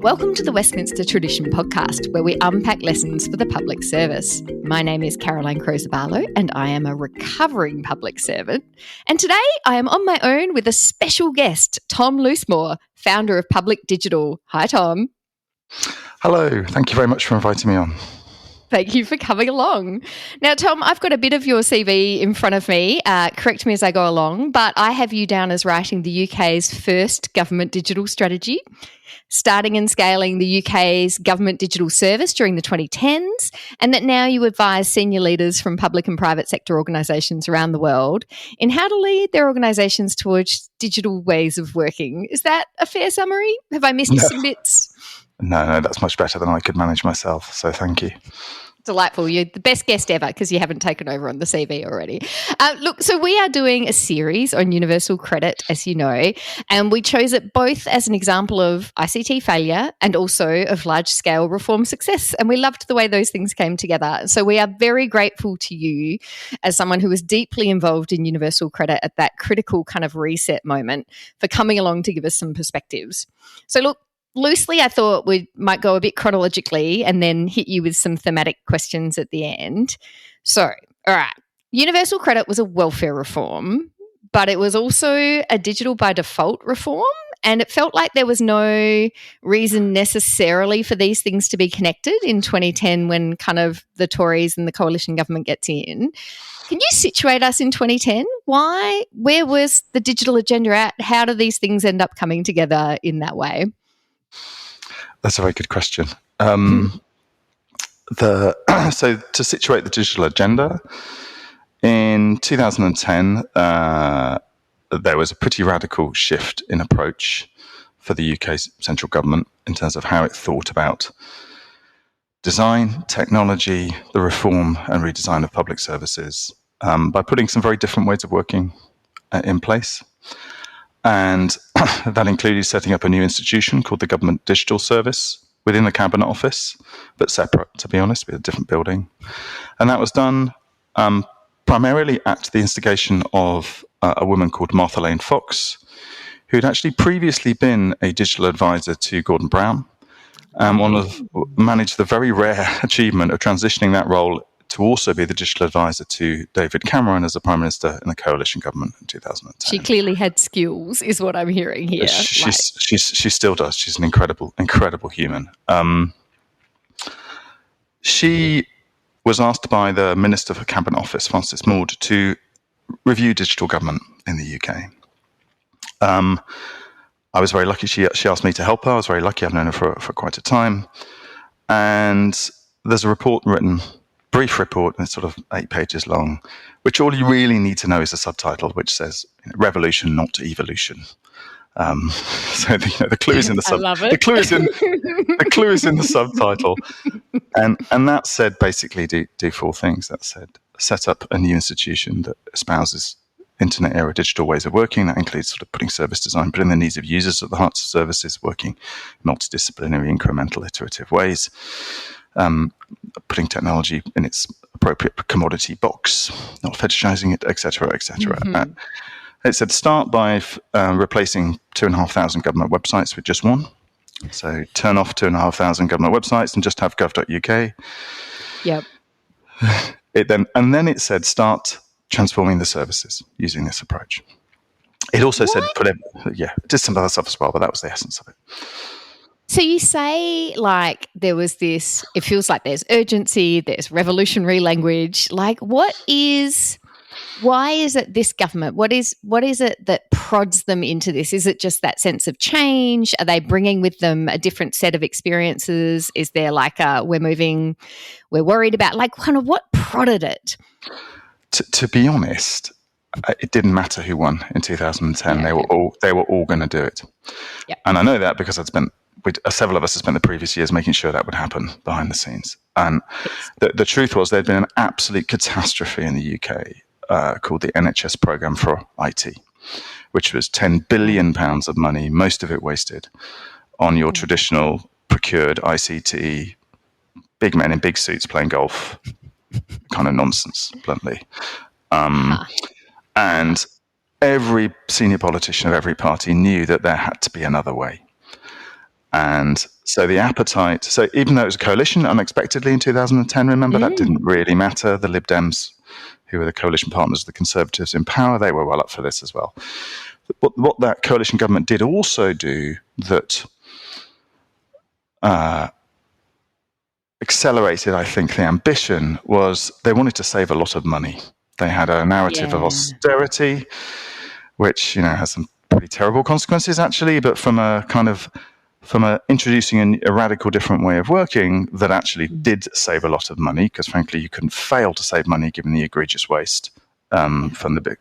Welcome to the Westminster Tradition podcast, where we unpack lessons for the public service. My name is Caroline Crozer-Barlow, and I am a recovering public servant. And today I am on my own with a special guest, Tom Loosemore, founder of Public Digital. Hi, Tom. Hello. Thank you very much for inviting me on. Thank you for coming along. Now, Tom, I've got a bit of your CV in front of me. Correct me as I go along, but I have you down as writing the UK's first government digital strategy, starting and scaling the UK's government digital service during the 2010s, and that now you advise senior leaders from public and private sector organisations around the world in how to lead their organisations towards digital ways of working. Is that a fair summary? Have I missed some bits? No, that's much better than I could manage myself, so thank you. Delightful. You're the best guest ever because you haven't taken over on the CV already. Look, so we are doing a series on universal credit, as you know, and we chose it both as an example of ICT failure and also of large-scale reform success. And we loved the way those things came together. So we are very grateful to you as someone who was deeply involved in universal credit at that critical kind of reset moment for coming along to give us some perspectives. So look, loosely, I thought we might go a bit chronologically and then hit you with some thematic questions at the end. So, all right, universal credit was a welfare reform, but it was also a digital by default reform, and it felt like there was no reason necessarily for these things to be connected in 2010 when kind of the Tories and the coalition government gets in. Can you situate us in 2010? Where was the digital agenda at? How do these things end up coming together in that way? That's a very good question. So to situate the digital agenda, in 2010, there was a pretty radical shift in approach for the UK's central government in terms of how it thought about design, technology, the reform and redesign of public services by putting some very different ways of working in place. And that included setting up a new institution called the Government Digital Service within the Cabinet Office, but separate, to be honest, with a different building. And that was done primarily at the instigation of a woman called Martha Lane Fox, who'd actually previously been a digital advisor to Gordon Brown, managed the very rare achievement of transitioning that role to also be the digital advisor to David Cameron as the Prime Minister in the coalition government in 2010. She clearly had skills, is what I'm hearing here. She still does. She's an incredible human. She was asked by the Minister for Cabinet Office, Francis Maude, to review digital government in the UK. I was very lucky. She asked me to help her. I was very lucky. I've known her for quite a time. And there's a report written, brief report, and it's sort of 8 pages long, which all you really need to know is the subtitle, which says "Revolution, not Evolution." So the clue is in the subtitle. The clue is in the subtitle, and that said basically do 4 things. That said, set up a new institution that espouses internet era digital ways of working. That includes sort of putting service design, putting the needs of users at the heart of services, working multidisciplinary, incremental, iterative ways. Putting technology in its appropriate commodity box, not fetishizing it, etc., etc. Mm-hmm. It said start by replacing 2,500 government websites with just one. So turn off 2,500 government websites and just have gov.uk. Yep. Then it said start transforming the services using this approach. It also said it did some other stuff as well, but that was the essence of it. So you say there was this, it feels like there's urgency, there's revolutionary language. Why is it this government? What is it that prods them into this? Is it just that sense of change? Are they bringing with them a different set of experiences? Is there we're worried about, kind of what prodded it? To be honest, it didn't matter who won in 2010. Yeah, they were all going to do it. Yep. And I know that because several of us have spent the previous years making sure that would happen behind the scenes. And the truth was there'd been an absolute catastrophe in the UK called the NHS Programme for IT, which was £10 billion of money, most of it wasted on your traditional procured ICT, big men in big suits playing golf, kind of nonsense, bluntly. And every senior politician of every party knew that there had to be another way. And so the appetite, so even though it was a coalition unexpectedly in 2010, remember, that didn't really matter. The Lib Dems, who were the coalition partners of the Conservatives in power, they were well up for this as well. What that coalition government did also do that accelerated, I think, the ambition was they wanted to save a lot of money. They had a narrative of austerity, which, has some pretty terrible consequences actually, but from introducing a radical different way of working that actually did save a lot of money, because frankly you couldn't fail to save money given the egregious waste from the big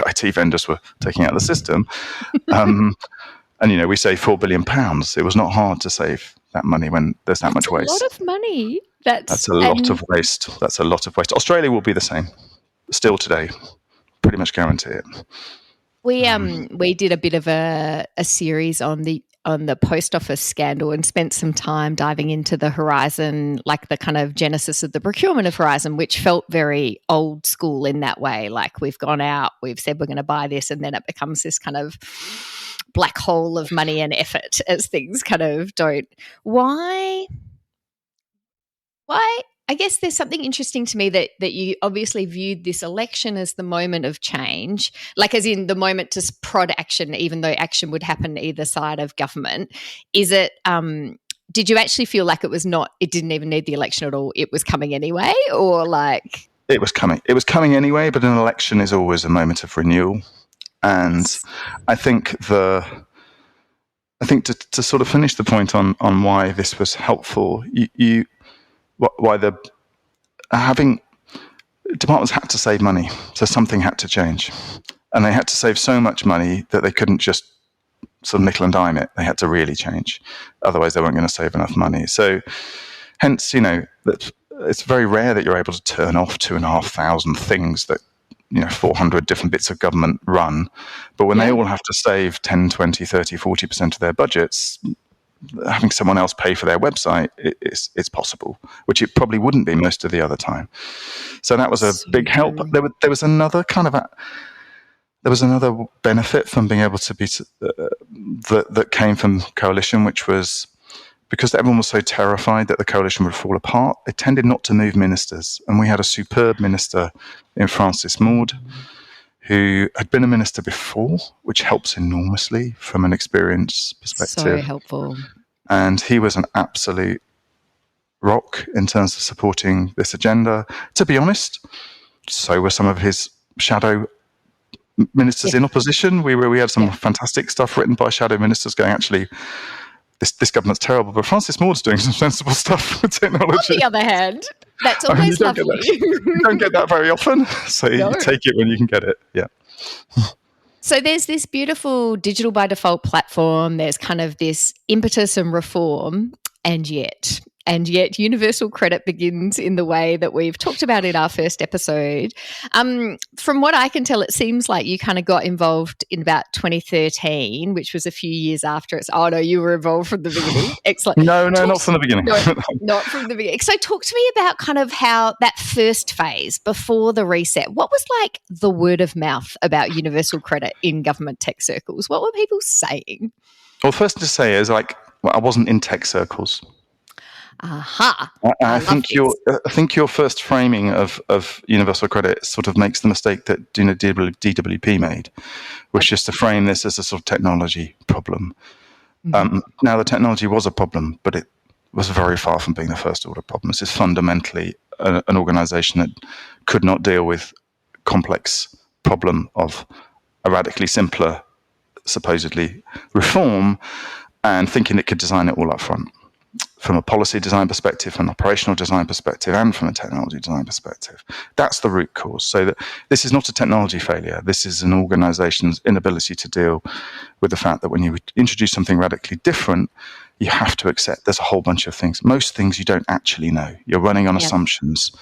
IT vendors were taking out of the system. And we saved £4 billion. It was not hard to save that money when there's that much waste. That's a lot of money. That's a lot of waste. That's a lot of waste. Australia will be the same still today. Pretty much guarantee it. We did a bit of a series on the post office scandal and spent some time diving into the Horizon, like the kind of genesis of the procurement of Horizon, which felt very old school in that way. Like, we've gone out, we've said we're going to buy this, and then it becomes this kind of black hole of money and effort as things kind of don't. Why? I guess there's something interesting to me that you obviously viewed this election as the moment of change, like as in the moment to prod action, even though action would happen either side of government. Is it, did you actually feel like it didn't even need the election at all, it was coming anyway, or like? It was coming anyway, but an election is always a moment of renewal. And I think to sort of finish the point on why this was helpful, why having departments had to save money, so something had to change, and they had to save so much money that they couldn't just sort of nickel and dime it. They had to really change, otherwise they weren't going to save enough money. So, hence, that it's very rare that you're able to turn off 2,500 things that 400 different bits of government run, but when they all have to save 10, 20, 30, 40% of their budgets, having someone else pay for their website, it's possible, which it probably wouldn't be most of the other time. So that was a big help. There was another benefit from being able to be that came from coalition, which was because everyone was so terrified that the coalition would fall apart. It tended not to move ministers, and we had a superb minister in Francis Maud, who had been a minister before, which helps enormously from an experience perspective. So helpful. And he was an absolute rock in terms of supporting this agenda. To be honest, so were some of his shadow ministers in opposition. We had some fantastic stuff written by shadow ministers going, actually, this government's terrible, but Francis Maud's doing some sensible stuff with technology. On the other hand, that's always lovely. You don't get that very often, so you take it when you can get it. Yeah. So there's this beautiful digital by default platform. There's kind of this impetus and reform, and yet universal credit begins in the way that we've talked about in our first episode. From what I can tell, it seems like you kind of got involved in about 2013, which was a few years after it's. Oh no, you were involved from the beginning. Excellent. No, not from the beginning. No, not from the beginning. So talk to me about kind of how that first phase before the reset, what was like the word of mouth about universal credit in government tech circles? What were people saying? Well, first to say is I wasn't in tech circles. Aha. I think your first framing of universal credit sort of makes the mistake that DWP made, which is to frame this as a sort of technology problem. Mm-hmm. Now, the technology was a problem, but it was very far from being the first order problem. This is fundamentally an organization that could not deal with complex problem of a radically simpler, supposedly, reform, and thinking it could design it all up front. From a policy design perspective, an operational design perspective, and from a technology design perspective. That's the root cause. So that this is not a technology failure. This is an organization's inability to deal with the fact that when you introduce something radically different, you have to accept there's a whole bunch of things. Most things you don't actually know. You're running on assumptions.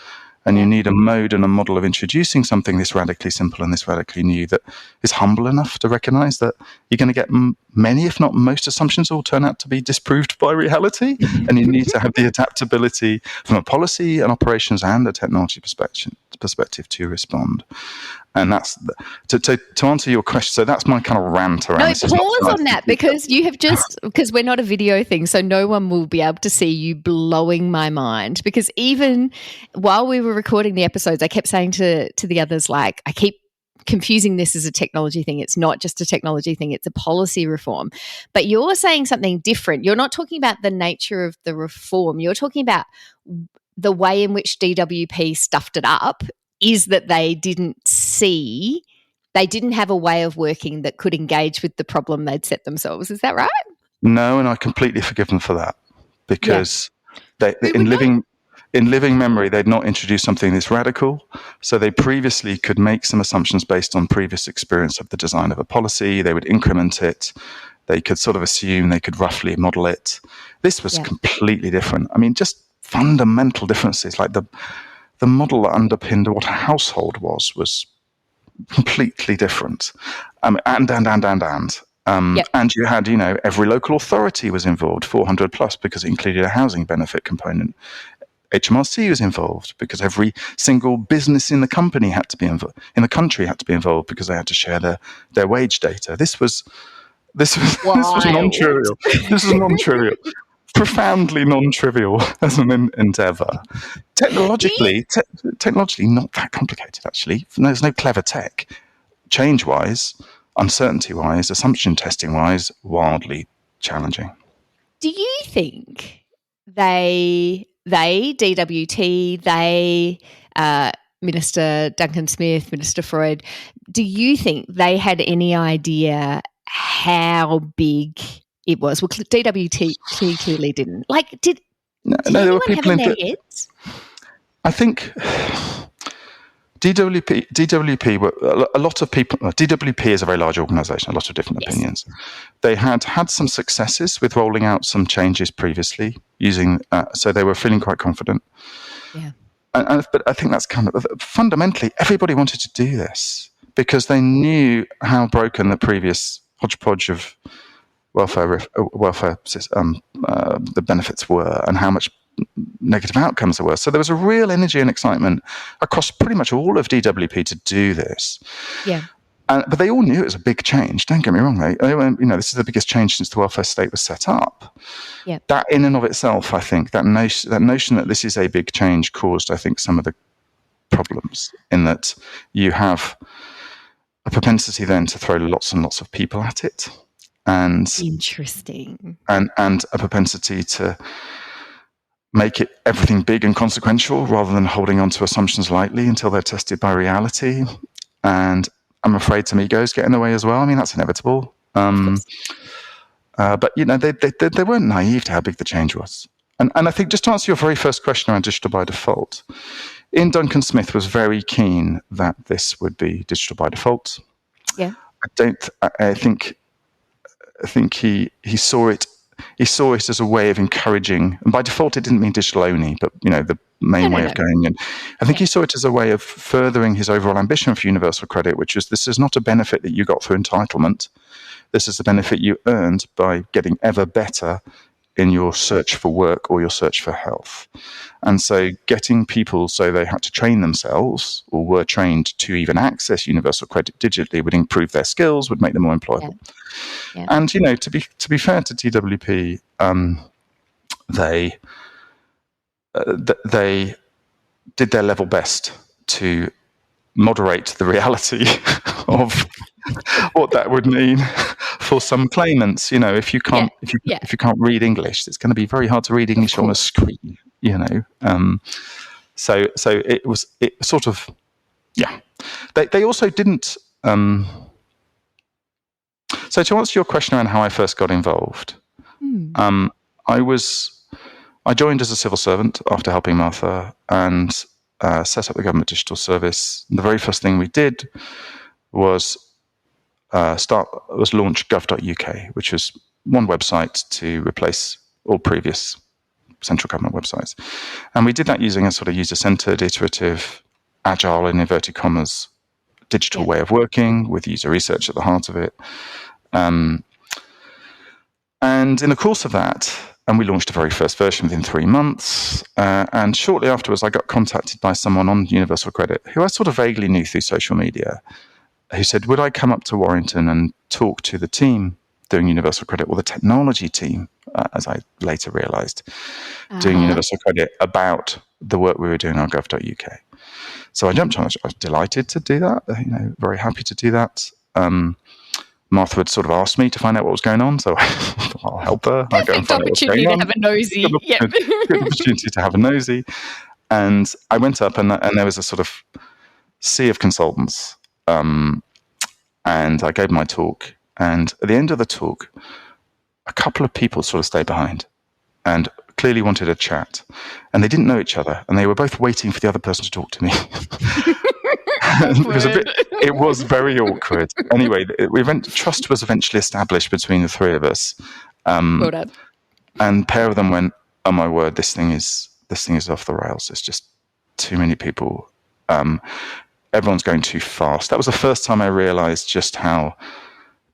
And you need a mode and a model of introducing something this radically simple and this radically new that is humble enough to recognize that you're going to get many, if not most, assumptions will turn out to be disproved by reality. And you need to have the adaptability from a policy, an operations, and a technology perspective to respond. And that's to answer your question. So that's my kind of rant around this. Pause on that, because you have because we're not a video thing, so no one will be able to see you blowing my mind. Because even while we were recording the episodes, I kept saying to the others, like, I keep confusing this as a technology thing. It's not just a technology thing, it's a policy reform. But you're saying something different. You're not talking about the nature of the reform. You're talking about the way in which DWP stuffed it up is that they didn't have a way of working that could engage with the problem they'd set themselves. Is that right? No, and I completely forgive them for that, because in living memory, they'd not introduced something this radical. So they previously could make some assumptions based on previous experience of the design of a policy. They would increment it. They could sort of assume, they could roughly model it. This was completely different. I mean, just fundamental differences, like the model that underpinned what a household was completely different. And you had, every local authority was involved, 400 plus, because it included a housing benefit component. HMRC was involved because every single business in the company had to be involved, in the country had to be involved, because they had to share their wage data. This was non-trivial. This was non-trivial. Profoundly non-trivial as an endeavor. Technologically not that complicated, actually. There's no clever tech. Change-wise, uncertainty-wise, assumption testing-wise, wildly challenging. Do you think DWT, Minister Duncan Smith, Minister Freud, do you think they had any idea how big it was? Well, DWT clearly didn't. Did there were people in their heads? I think DWP were a lot of people. DWP is a very large organisation, a lot of different opinions. They had some successes with rolling out some changes previously using, so they were feeling quite confident. Yeah. But I think that's kind of fundamentally everybody wanted to do this because they knew how broken the previous hodgepodge of welfare the benefits were, and how much negative outcomes there were. So there was a real energy and excitement across pretty much all of DWP to do this. Yeah. But they all knew it was a big change. Don't get me wrong. They went, this is the biggest change since the welfare state was set up. Yeah. That in and of itself, I think, that notion that this is a big change caused, I think, some of the problems, in that you have a propensity then to throw lots and lots of people at it. And interesting. And a propensity to make it everything big and consequential rather than holding on to assumptions lightly until they're tested by reality. And I'm afraid some egos get in the way as well. I mean, that's inevitable. But they weren't naive to how big the change was. And I think, just to answer your very first question around digital by default, Ian Duncan Smith was very keen that this would be digital by default. Yeah. I think he saw it. He saw it as a way of encouraging, and by default it didn't mean digital only, but the main way of going in. I think he saw it as a way of furthering his overall ambition for universal credit, which is, this is not a benefit that you got through entitlement. This is a benefit you earned by getting ever better in your search for work or your search for health. And so getting people so they had to train themselves, or were trained to even access universal credit digitally, would improve their skills, would make them more employable. Yeah. And to be fair to DWP, they did their level best to moderate the reality of what that would mean for some claimants. If you can't read English, it's going to be very hard to read English on a screen. So it sort of, yeah. They also didn't. So to answer your question around how I first got involved, I joined as a civil servant after helping Martha, and set up the government digital service. And the very first thing we did was launch gov.uk, which was one website to replace all previous central government websites. And we did that using a sort of user-centered, iterative, agile, in inverted commas, digital way of working with user research at the heart of it. And in the course of that, and we launched the very first version within 3 months. And shortly afterwards, I got contacted by someone on Universal Credit who I sort of vaguely knew through social media, who said, would I come up to Warrington and talk to the team doing Universal Credit, or the technology team, as I later realized, doing Universal Credit, about the work we were doing on gov.uk. So I jumped on it. I was delighted to do that, very happy to do that. Martha had sort of asked me to find out what was going on, so I'll help her. I'll go and find out what's going on. Opportunity to have a nosy. Good opportunity to have a nosy. And I went up, and there was a sort of sea of consultants. And I gave my talk. And at the end of the talk, a couple of people sort of stayed behind and clearly wanted a chat. And they didn't know each other. And they were both waiting for the other person to talk to me. It was very awkward. Anyway, trust was eventually established between the three of us. Well done. And a pair of them went, "Oh my word, this thing is off the rails. There's just too many people. Everyone's going too fast." That was the first time I realized just how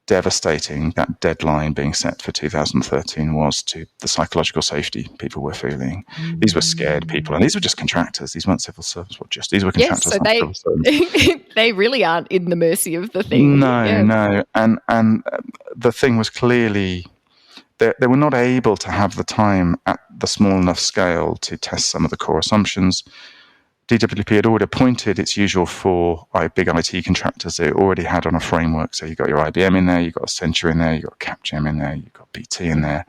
devastating that deadline being set for 2013 was to the psychological safety people were feeling. These were scared people, and these were just contractors. These weren't civil servants. These were contractors. Yes, so they really aren't in the mercy of the thing. No. And the thing was clearly they were not able to have the time at the small enough scale to test some of the core assumptions. DWP had already appointed its usual 4 big IT contractors they already had on a framework. So you've got your IBM in there, you've got Accenture in there, you've got Capgem in there, you've got BT in there.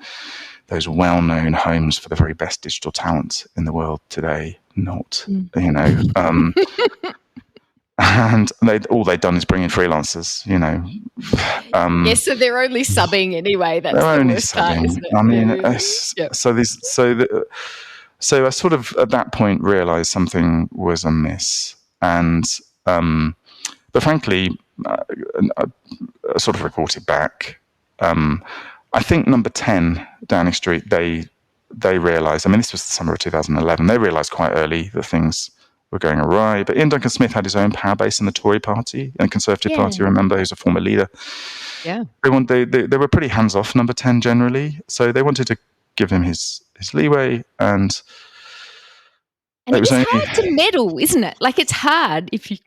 Those well-known homes for the very best digital talent in the world today. Not. And all they'd done is bring in freelancers, Yes, so they're only subbing anyway. That's the worst part, isn't it? I mean, So I sort of, at that point, realized something was amiss. And, but frankly, I sort of reported back. I think number 10, Downing Street, they realized, I mean, this was the summer of 2011, they realized quite early that things were going awry. But Ian Duncan Smith had his own power base in the Tory party and Conservative Party, remember, who's a former leader. Yeah. They were pretty hands-off, number 10, generally. So they wanted to give him his leeway, and it was hard to meddle, isn't it? Like, it's hard if you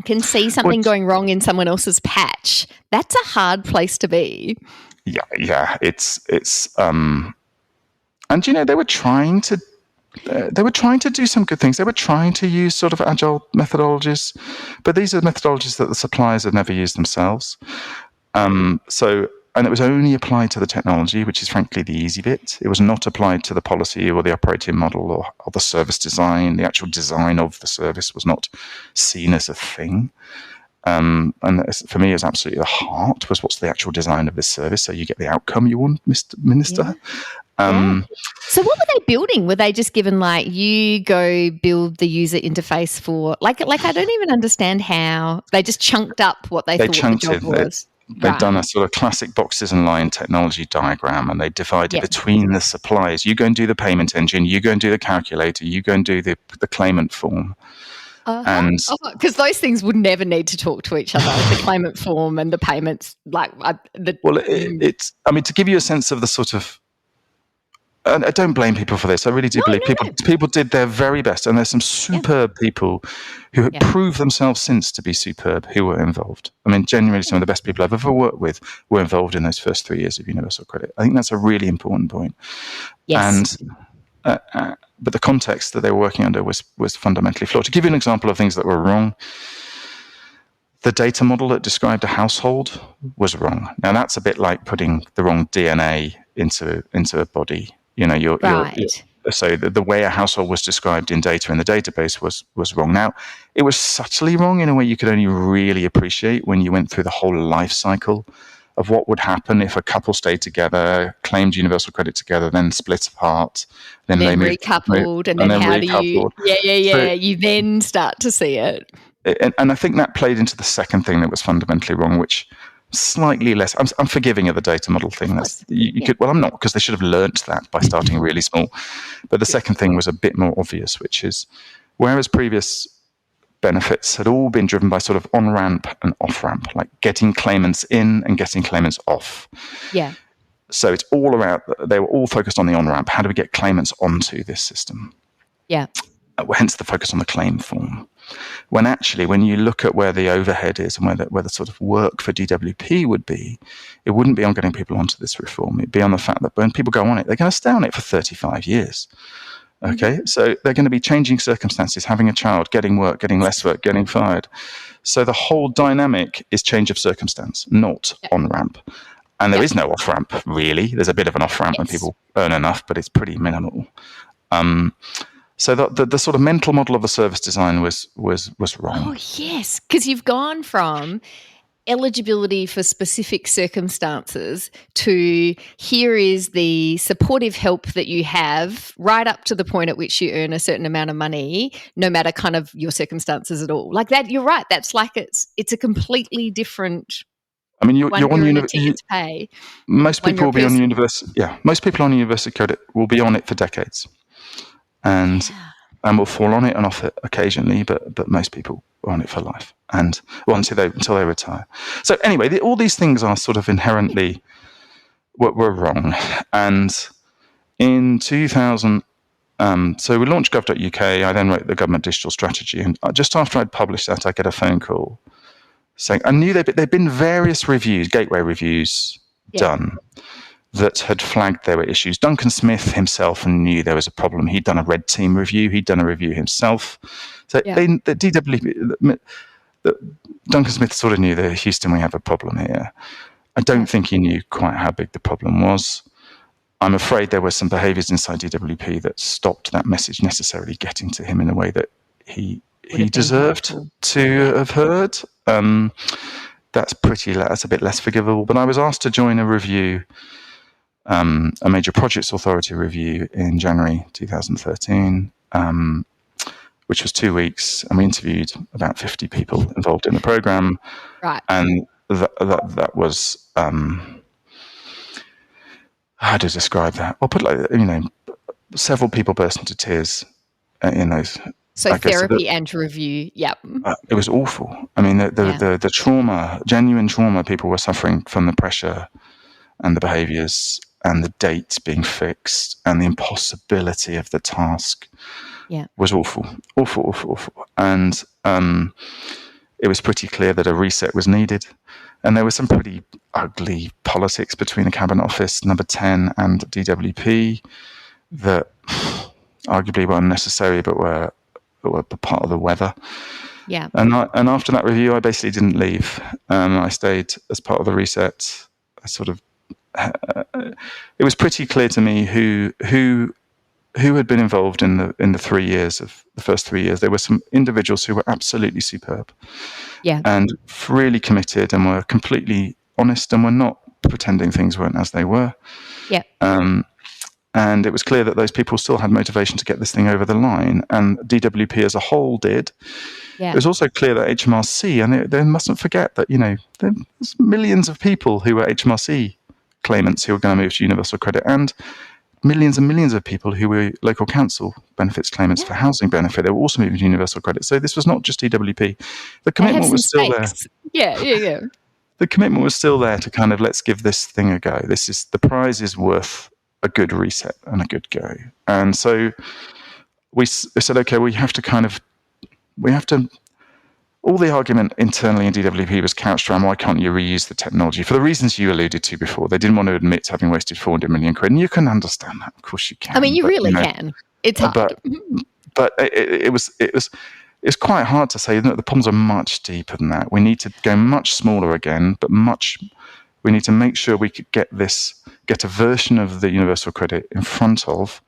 can see something going wrong in someone else's patch. That's a hard place to be. Yeah. It's and they were trying to do some good things. They were trying to use sort of agile methodologies, but these are methodologies that the suppliers had never used themselves. And it was only applied to the technology, which is frankly the easy bit. It was not applied to the policy or the operating model or the service design. The actual design of the service was not seen as a thing. And for me, it's absolutely the heart was what's the actual design of this service, so you get the outcome you want, Mr. Minister. So what were they building? Were they just given you go build the user interface for like I don't even understand how they just chunked up what they thought the job was. They've done a sort of classic boxes and line technology diagram, and they divided between the suppliers. You go and do the payment engine, you go and do the calculator, you go and do the claimant form. And because those things would never need to talk to each other, the claimant form and the payments. It's. I mean, to give you a sense of the sort of. I don't blame people for this. I really do believe people did their very best, and there's some superb people who have proved themselves since to be superb who were involved. I mean, genuinely, some of the best people I've ever worked with were involved in those first 3 years of Universal Credit. I think that's a really important point. Yes. And but the context that they were working under was fundamentally flawed. To give you an example of things that were wrong, the data model that described a household was wrong. Now that's a bit like putting the wrong DNA into a body. So the way a household was described in data in the database was wrong. Now, it was subtly wrong in a way you could only really appreciate when you went through the whole life cycle of what would happen if a couple stayed together, claimed Universal Credit together, then split apart, then they recoupled, and then how recoupled. Do you? So, you then start to see it. And I think that played into the second thing that was fundamentally wrong, which slightly less. I'm forgiving of the data model thing. That's you could. Well, I'm not, because they should have learnt that by starting really small. But the second thing was a bit more obvious, which is whereas previous benefits had all been driven by sort of on-ramp and off-ramp, like getting claimants in and getting claimants off. Yeah. So it's all around, they were all focused on the on-ramp. How do we get claimants onto this system? Yeah. Hence the focus on the claim form. When actually, when you look at where the overhead is and where the sort of work for DWP would be, it wouldn't be on getting people onto this reform. It'd be on the fact that when people go on it, they're going to stay on it for 35 years. Okay, so they're going to be changing circumstances, having a child, getting work, getting less work, getting fired. So the whole dynamic is change of circumstance, not on-ramp. And there is no off-ramp, really. There's a bit of an off-ramp when people earn enough, but it's pretty minimal. So the sort of mental model of the service design was wrong. Oh, yes, because you've gone from eligibility for specific circumstances to here is the supportive help that you have right up to the point at which you earn a certain amount of money, no matter kind of your circumstances at all. Like that, you're right. That's like it's a completely different. I mean, you're on university to pay. Most people will be on university. Yeah, most people on university credit will be on it for decades, and will fall on it and off it occasionally. But most people are on it for life, and until they retire. So anyway, all these things are sort of inherently were wrong. And in 2000, so we launched gov.uk. I then wrote the government digital strategy, and just after I'd published that, I get a phone call saying I knew there'd been various reviews, gateway reviews done that had flagged there were issues. Duncan Smith himself knew there was a problem. He'd done a red team review. He'd done a review himself. So Duncan Smith sort of knew that Houston, we have a problem here. I don't think he knew quite how big the problem was. I'm afraid there were some behaviours inside DWP that stopped that message necessarily getting to him in a way that he deserved to have heard. That's a bit less forgivable. But I was asked to join a review, a major projects authority review in January 2013, which was 2 weeks, and we interviewed about 50 people involved in the program. Right. And that was how to describe that? Well, put it like, several people burst into tears in those. So therapy and review, it was awful. I mean, the trauma, genuine trauma people were suffering from the pressure and the behaviours and the dates being fixed and the impossibility of the task was awful. And it was pretty clear that a reset was needed. And there was some pretty ugly politics between the Cabinet Office, Number 10, and DWP that arguably were unnecessary, but were part of the weather. Yeah. And after that review, I basically didn't leave. I stayed as part of the reset. I sort of it was pretty clear to me who had been involved in the 3 years of the first 3 years. There were some individuals who were absolutely superb, and really committed, and were completely honest, and were not pretending things weren't as they were. Yeah. And it was clear that those people still had motivation to get this thing over the line, and DWP as a whole did. Yeah. It was also clear that HMRC, and they mustn't forget that there's millions of people who were HMRC claimants who were going to move to universal credit, and millions and millions of people who were local council benefits claimants for housing benefit. They were also moving to universal credit. So this was not just DWP. The commitment was still there. Yeah. The commitment was still there to kind of, let's give this thing a go. The prize is worth a good reset and a good go. And so we said, okay, all the argument internally in DWP was couched around, why can't you reuse the technology? For the reasons you alluded to before. They didn't want to admit to having wasted 400 million quid. And you can understand that. Of course you can. I mean, you really can. It's hard. But it was quite hard to say that the problems are much deeper than that. We need to go much smaller again, but we need to make sure we could get a version of the universal credit in front of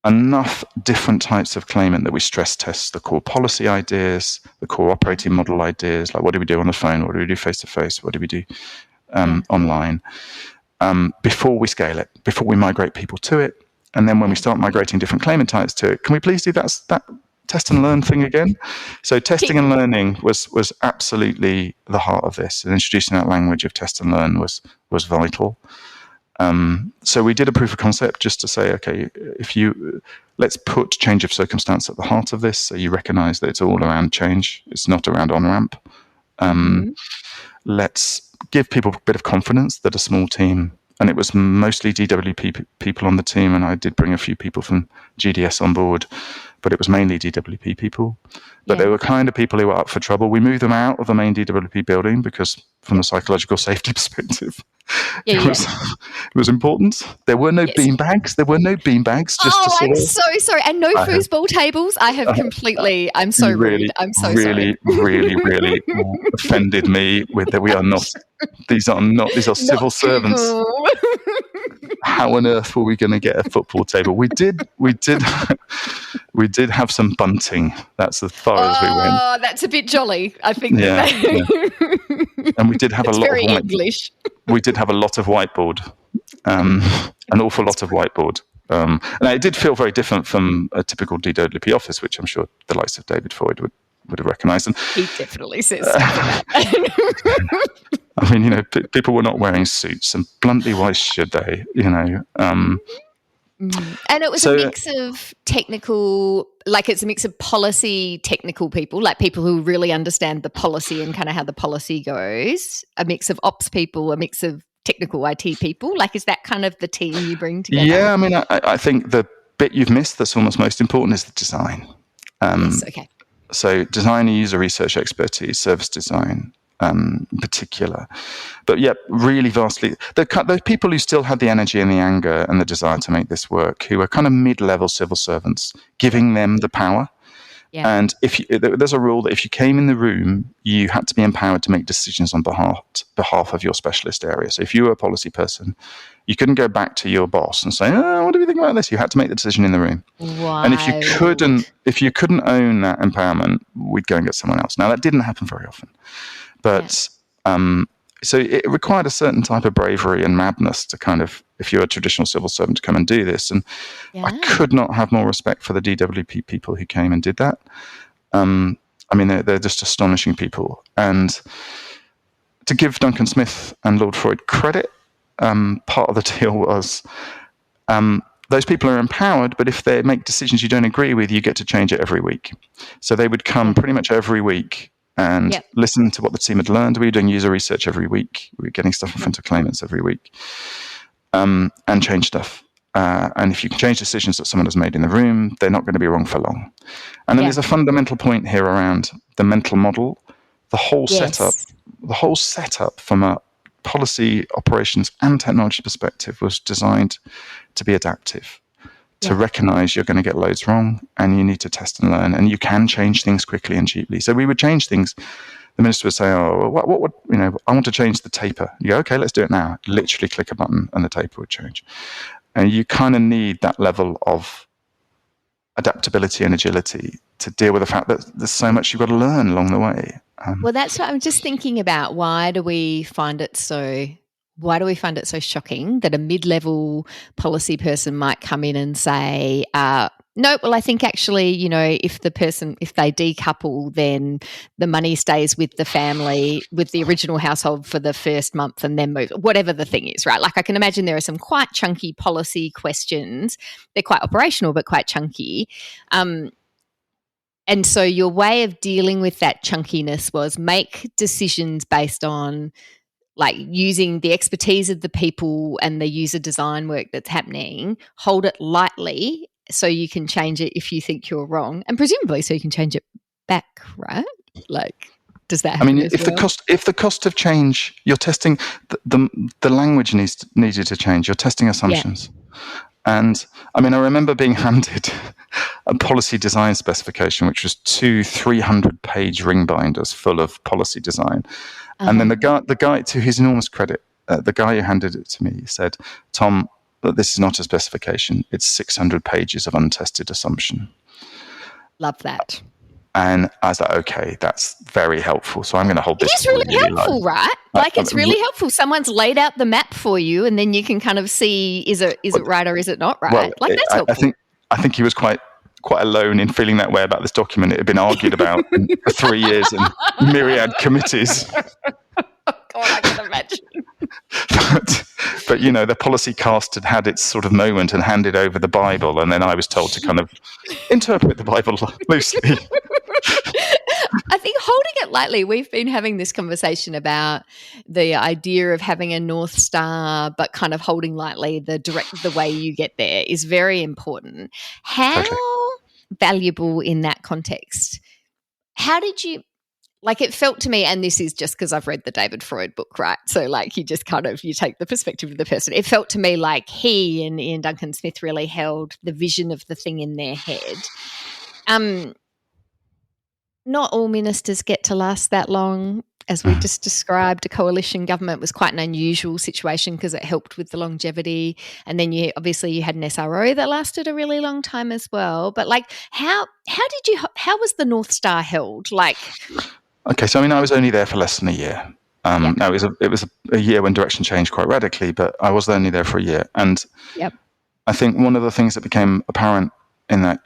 enough different types of claimant that we stress test the core policy ideas, the core operating model ideas, like what do we do on the phone, what do we do face-to-face, what do we do online, before we scale it, before we migrate people to it. And then when we start migrating different claimant types to it, can we please do that test and learn thing again? So testing and learning was absolutely the heart of this, and introducing that language of test and learn was vital. So we did a proof of concept just to say, okay, let's put change of circumstance at the heart of this, so you recognize that it's all around change. It's not around on-ramp. Let's give people a bit of confidence that a small team, and it was mostly DWP people on the team, and I did bring a few people from GDS on board, but it was mainly DWP people. But they were kind of people who were up for trouble. We moved them out of the main DWP building because from a psychological safety perspective, it was important. There were no beanbags. I'm so sorry. And no foosball tables. I have completely, I'm so rude. I'm so sorry. Really offended me with that. These are civil servants. How on earth were we going to get a football table? We did have some bunting. That's as far as we went. Oh, that's a bit jolly, I think. And we did have English. We did have a lot of whiteboard, an awful lot of whiteboard. And it did feel very different from a typical DWP office, which I'm sure the likes of David Foyd would have recognised. And he definitely says that. I mean, people were not wearing suits, and bluntly, why should they? And it was a mix of technical, like it's a mix of policy technical people, like people who really understand the policy and kind of how the policy goes, a mix of ops people, a mix of technical IT people. Like, is that kind of the team you bring together? Yeah, I mean, I think the bit you've missed that's almost most important is the design. Yes, okay. So design, user research expertise, service design, in particular, but really vastly. The people who still had the energy and the anger and the desire to make this work, who are kind of mid-level civil servants, giving them the power. Yeah. And there's a rule that if you came in the room, you had to be empowered to make decisions on behalf of your specialist area. So if you were a policy person, you couldn't go back to your boss and say, what do we think about this? You had to make the decision in the room. Wow. And if you couldn't own that empowerment, we'd go and get someone else. Now, that didn't happen very often. But so it required a certain type of bravery and madness to kind of, if you're a traditional civil servant, to come and do this. And I could not have more respect for the DWP people who came and did that. I mean, they're just astonishing people. And to give Duncan Smith and Lord Freud credit, part of the deal was those people are empowered, but if they make decisions you don't agree with, you get to change it every week. So they would come pretty much every week and listen to what the team had learned. We were doing user research every week. We were getting stuff in front of claimants every week, and change stuff. And if you can change decisions that someone has made in the room, they're not going to be wrong for long. And then there's a fundamental point here around the mental model. The whole setup from a policy, operations, and technology perspective was designed to be adaptive. To recognize you're going to get loads wrong and you need to test and learn, and you can change things quickly and cheaply. So we would change things. The minister would say, I want to change the taper. You go, okay, let's do it now. Literally click a button and the taper would change. And you kind of need that level of adaptability and agility to deal with the fact that there's so much you've got to learn along the way. Well, that's what I'm just thinking about. Why do we find it so shocking that a mid-level policy person might come in and say, no, well, I think actually, if they decouple, then the money stays with the family, with the original household for the first month and then move, whatever the thing is, right? Like I can imagine there are some quite chunky policy questions. They're quite operational, but quite chunky. And so your way of dealing with that chunkiness was make decisions based on like using the expertise of the people and the user design work that's happening, hold it lightly so you can change it if you think you're wrong, and presumably so you can change it back, right? Like, does that happen? I mean, if the cost of change, you're testing, the language needed to change. You're testing assumptions. Yeah. And I mean, I remember being handed a policy design specification, which was 300-page ring binders full of policy design. And then the guy, to his enormous credit, the guy who handed it to me said, Tom, this is not a specification. It's 600 pages of untested assumption. Love that. And I was like, okay, that's very helpful. So I'm going to hold this. It is really helpful, right? Like it's really helpful. Someone's laid out the map for you and then you can kind of see, is it right or is it not right? Well, like that's helpful. I think he was quite alone in feeling that way about this document. It had been argued about for 3 years in myriad committees. Oh, God, I can imagine. But the policy cast had its sort of moment and handed over the Bible, and then I was told to kind of interpret the Bible loosely. I think holding it lightly, we've been having this conversation about the idea of having a North Star, but kind of holding lightly the way you get there is very important. How Totally. valuable in that context? How did you, like, it felt to me, and this is just because I've read the David Freud book, right? So like you just kind of, you take the perspective of the person. It felt to me like he and Ian Duncan Smith really held the vision of the thing in their head. Not all ministers get to last that long. As we just described, a coalition government was quite an unusual situation because it helped with the longevity. And then you had an SRO that lasted a really long time as well. But like, how was the North Star held? Like, okay, so I mean, I was only there for less than a year. Now it was a year when direction changed quite radically, but I was only there for a year. And I think one of the things that became apparent in that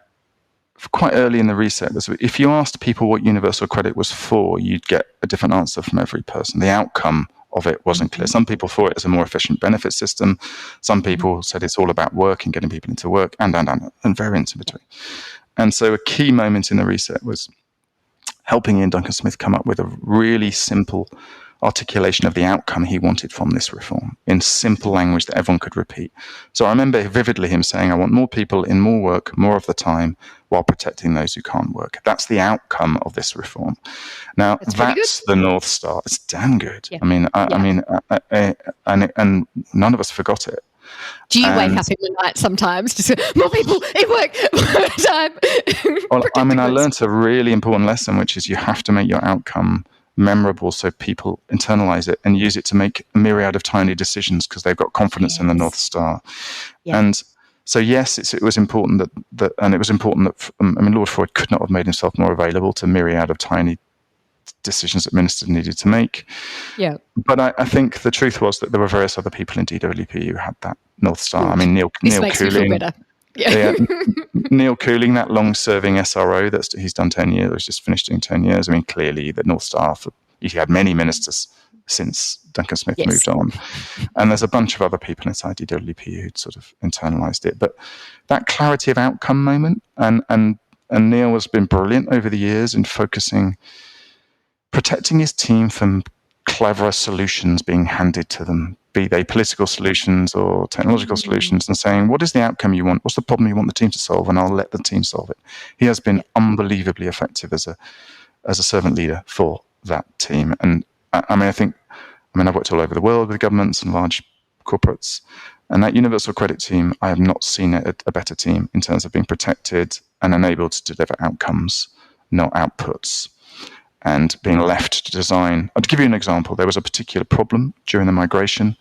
quite early in the reset was if you asked people what universal credit was for, you'd get a different answer from every person. The outcome of it wasn't clear. Some people thought it as a more efficient benefit system. Some people said it's all about work and getting people into work, and variants in between. And so a key moment in the reset was helping Ian Duncan Smith come up with a really simple articulation of the outcome he wanted from this reform in simple language that everyone could repeat. So I remember vividly him saying, I want more people in more work, more of the time, while protecting those who can't work. That's the outcome of this reform. Now, that's the North Star. It's damn good. Yeah. And none of us forgot it. Do you wake up in the night sometimes to say, more people in work, more time? Well, I mean, I learned a really important lesson, which is you have to make your outcome memorable so people internalize it and use it to make a myriad of tiny decisions because they've got confidence in the North Star. And so, yes, it was important that and it was important that, Lord Freud could not have made himself more available to a myriad of tiny decisions that ministers needed to make. Yeah. But I think the truth was that there were various other people in DWP who had that North Star. I mean, Neil Cooling. Neil Cooling, that long-serving SRO, he's done 10 years, he's just finished doing 10 years. I mean, clearly the North Star, he had many ministers since Duncan Smith moved on. And there's a bunch of other people inside DWP who'd sort of internalized it. But that clarity of outcome moment, and Neil has been brilliant over the years in protecting his team from clever solutions being handed to them, be they political solutions or technological solutions, and saying, what is the outcome you want? What's the problem you want the team to solve? And I'll let the team solve it. He has been unbelievably effective as a servant leader for that team. And I've worked all over the world with governments and large corporates, and that universal credit team, I have not seen a better team in terms of being protected and enabled to deliver outcomes, not outputs. And being left to design. I'll give you an example. There was a particular problem during the migration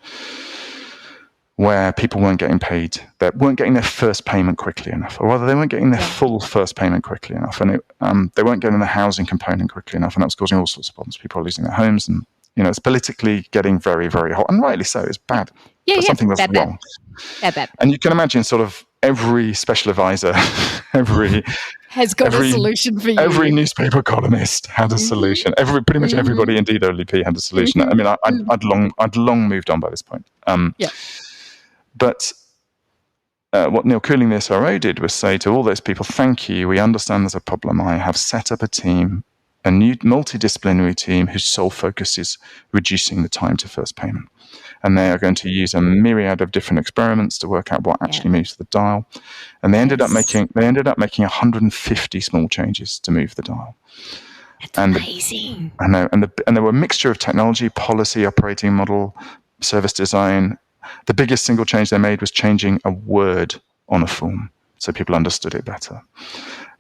where people weren't getting paid. They weren't getting their first payment quickly enough, or rather, they weren't getting their full first payment quickly enough, and they weren't getting the housing component quickly enough, and that was causing all sorts of problems. People are losing their homes, and it's politically getting very, very hot, and rightly so. It's bad. But something was wrong. Bad. And you can imagine sort of every special advisor, has got a solution for you. Every newspaper columnist had a solution. Pretty much everybody in DWP had a solution. I mean, I'd long moved on by this point. But what Neil Cooling, the SRO, did was say to all those people, thank you, we understand there's a problem. I have set up a team, a new multidisciplinary team whose sole focus is reducing the time to first payment. And they are going to use a myriad of different experiments to work out what actually moves the dial. And they ended up making 150 small changes to move the dial. That's amazing. I know, and there were a mixture of technology, policy, operating model, service design. The biggest single change they made was changing a word on a form so people understood it better.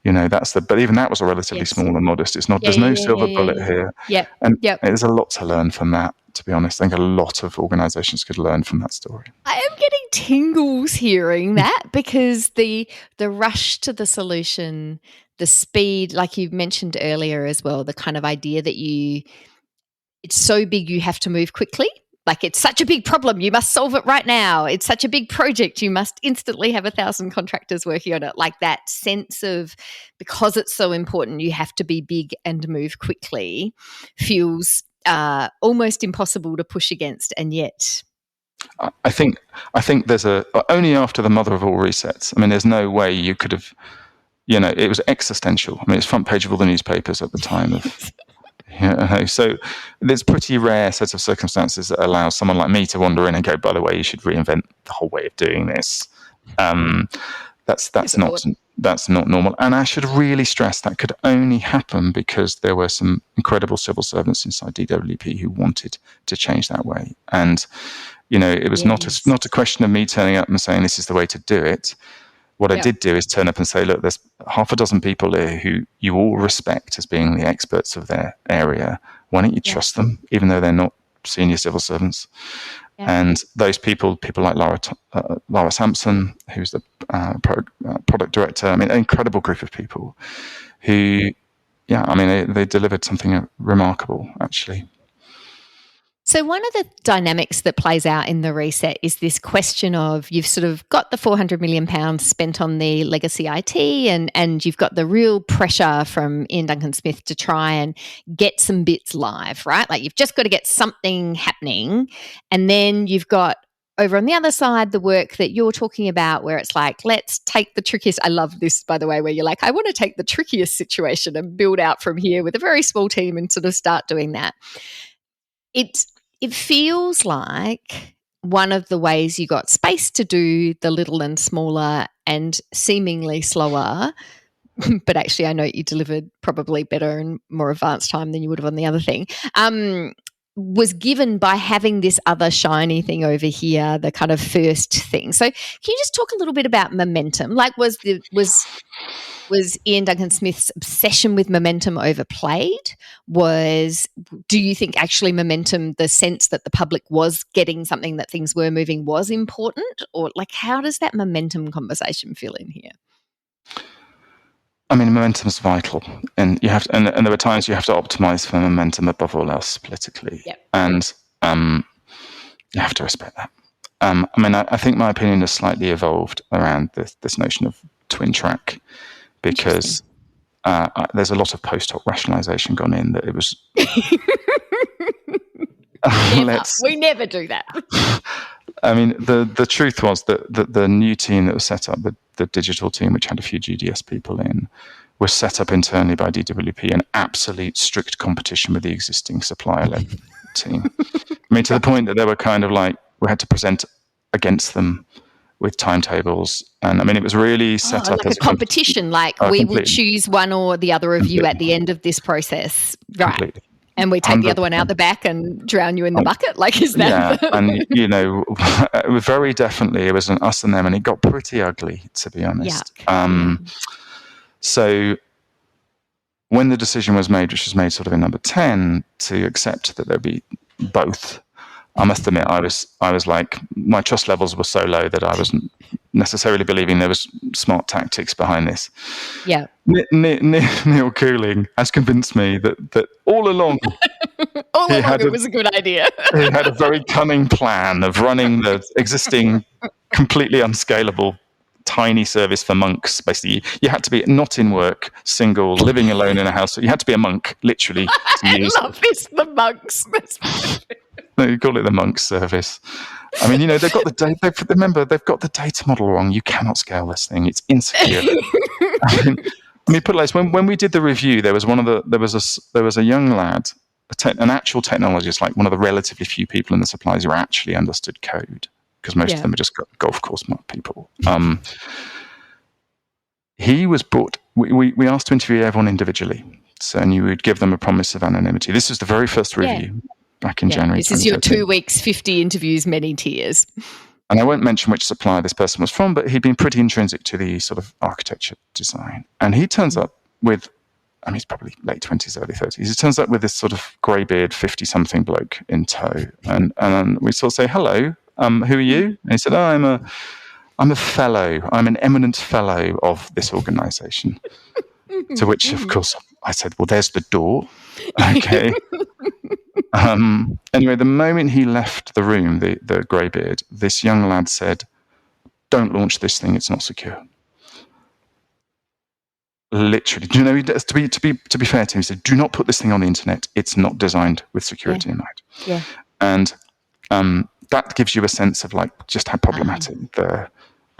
But even that was a relatively small and modest. It's not. There's no silver bullet here. There's a lot to learn from that. To be honest, I think a lot of organisations could learn from that story. I am getting tingles hearing that because the rush to the solution, the speed, like you mentioned earlier as well, the kind of idea that it's so big you have to move quickly. Like, it's such a big problem, you must solve it right now. It's such a big project, you must instantly have 1,000 contractors working on it. Like, that sense of, because it's so important, you have to be big and move quickly feels almost impossible to push against, and yet I think there's only after the mother of all resets. I mean, there's no way you could have it was existential. I mean, it's front page of all the newspapers at the time of. So there's pretty rare sets of circumstances that allow someone like me to wander in and go, by the way, you should reinvent the whole way of doing this. That's not normal. And I should really stress that could only happen because there were some incredible civil servants inside DWP who wanted to change that way. And it was not a question of me turning up and saying this is the way to do it. What I did do is turn up and say, look, there's half a dozen people here who you all respect as being the experts of their area. Why don't you trust them, even though they're not senior civil servants? Yeah. And those people like Laura Sampson, who's the product director, I mean, an incredible group of people who, they delivered something remarkable, actually. So one of the dynamics that plays out in the reset is this question of you've sort of got the £400 million spent on the legacy IT and you've got the real pressure from Ian Duncan Smith to try and get some bits live, right? Like you've just got to get something happening. And then you've got over on the other side, the work that you're talking about where it's like, let's take the trickiest. I love this, by the way, where you're like, I want to take the trickiest situation and build out from here with a very small team and sort of start doing that. It feels like one of the ways you got space to do the little and smaller and seemingly slower, but actually I know you delivered probably better and more advanced time than you would have on the other thing, was given by having this other shiny thing over here, the kind of first thing. So can you just talk a little bit about momentum? Like was Ian Duncan Smith's obsession with momentum overplayed? Do you think actually momentum, the sense that the public was getting something, that things were moving, was important? Or like how does that momentum conversation feel in here? I mean, momentum is vital, and you have to, and there are times you have to optimize for momentum above all else politically, and you have to respect that. I think my opinion has slightly evolved around this notion of twin track, because there's a lot of post hoc rationalization gone in that it was. We never do that. I mean, the truth was that the new team that was set up, the digital team, which had a few GDS people in, was set up internally by DWP in absolute strict competition with the existing supplier-led team. I mean, to the point that they were kind of like, we had to present against them with timetables. And I mean, it was really set up like as a competition, we will choose one or the other of you at the end of this process. Right. Completely. And we take the other one out the back and drown you in the bucket? Like, is that? Yeah, and, it was very definitely, it was an us and them, and it got pretty ugly, to be honest. So when the decision was made, which was made sort of in number 10, to accept that there'd be both, I must admit, I was like, my trust levels were so low that I wasn't necessarily believing there was smart tactics behind this. Yeah. Neil Cooling has convinced me that all along, it was a good idea. He had a very cunning plan of running the existing, completely unscalable, tiny service for monks. Basically, you had to be not in work, single, living alone in a house. You had to be a monk, literally. I love this, the monks. No, you call it the monks service. I mean, they've got the data. Remember, they've got the data model wrong. You cannot scale this thing. It's insecure. I mean, put it like this: when we did the review, there was a young lad, an actual technologist, like one of the relatively few people in the supplies who actually understood code, because most of them are just golf course people. He was brought. We asked to interview everyone individually, and you would give them a promise of anonymity. This was the very first review. Back in January. This is your 2 weeks, 50 interviews, many tears. And I won't mention which supplier this person was from, but he'd been pretty intrinsic to the sort of architecture design. And he turns up with, he's probably late 20s, early 30s. He turns up with this sort of grey-beard, 50-something bloke in tow. And we sort of say, hello, who are you? And he said, I'm a fellow. I'm an eminent fellow of this organisation. To which, of course, I said, well, there's the door. Okay. Anyway, the moment he left the room, the greybeard, this young lad said, "Don't launch this thing; it's not secure." Literally, to be fair to him, he said, "Do not put this thing on the internet. It's not designed with security in mind." Yeah. And that gives you a sense of like just how problematic